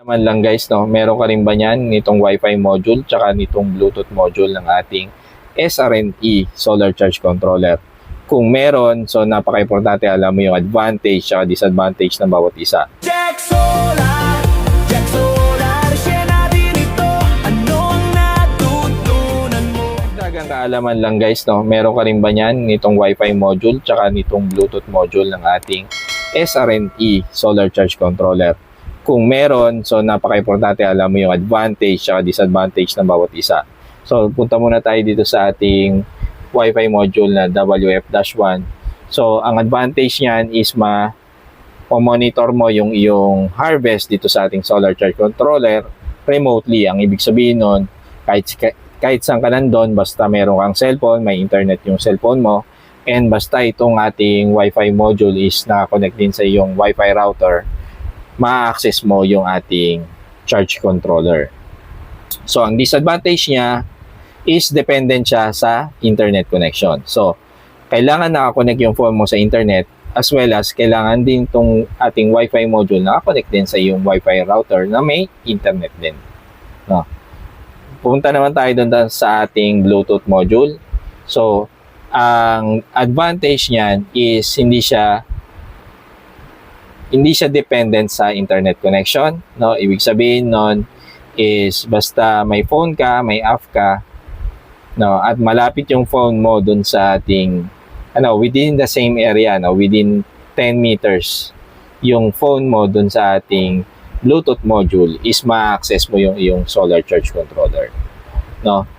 Naman lang guys, no, meron ka rin ba niyan nitong Wi-Fi module tsaka nitong Bluetooth module ng ating SRNE Solar Charge Controller? Kung meron, so napaka-importante alam mo yung advantage at disadvantage ng bawat isa. Jack Solar, share natin ito. Ano ang natutunan mo? Dagang kaalaman lang guys, no, meron ka rin ba niyan nitong Wi-Fi module tsaka nitong Bluetooth module ng ating SRNE Solar Charge Controller? Kung meron, so napaka-importante alam mo yung advantage at disadvantage ng bawat isa. So punta muna tayo dito sa ating Wi-Fi module na WF-1. So ang advantage niyan is monitor mo yung iyong harvest dito sa ating solar charge controller remotely. Ang ibig sabihin nun, kahit saan ka nandun, basta meron kang cellphone, may internet yung cellphone mo, and basta itong ating Wi-Fi module is nakakonect din sa iyong Wi-Fi router, ma-access mo yung ating charge controller. So, ang disadvantage niya is dependent siya sa internet connection. So, kailangan nakakonect yung phone mo sa internet as well as kailangan din itong ating Wi-Fi module nakakonect din sa iyong Wi-Fi router na may internet din. No? Pupunta naman tayo doon sa ating Bluetooth module. So, ang advantage niyan is hindi siya dependent sa internet connection, no? Ibig sabihin nun is basta may phone ka, may app ka, no, at malapit yung phone mo dun sa ating within the same area, no, within 10 meters yung phone mo dun sa ating Bluetooth module is ma-access mo yung iyong solar charge controller, no?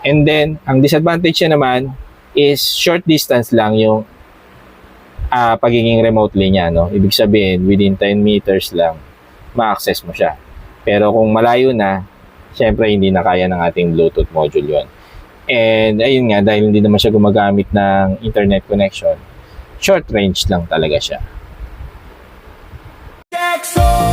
And then ang disadvantage niya naman is short distance lang yung pagiging remotely niya, no? Ibig sabihin, within 10 meters lang, ma-access mo siya. Pero kung malayo na, syempre hindi na kaya ng ating Bluetooth module yon. And ayun nga, dahil hindi naman siya gumagamit ng internet connection, short range lang talaga siya. Jack Solar.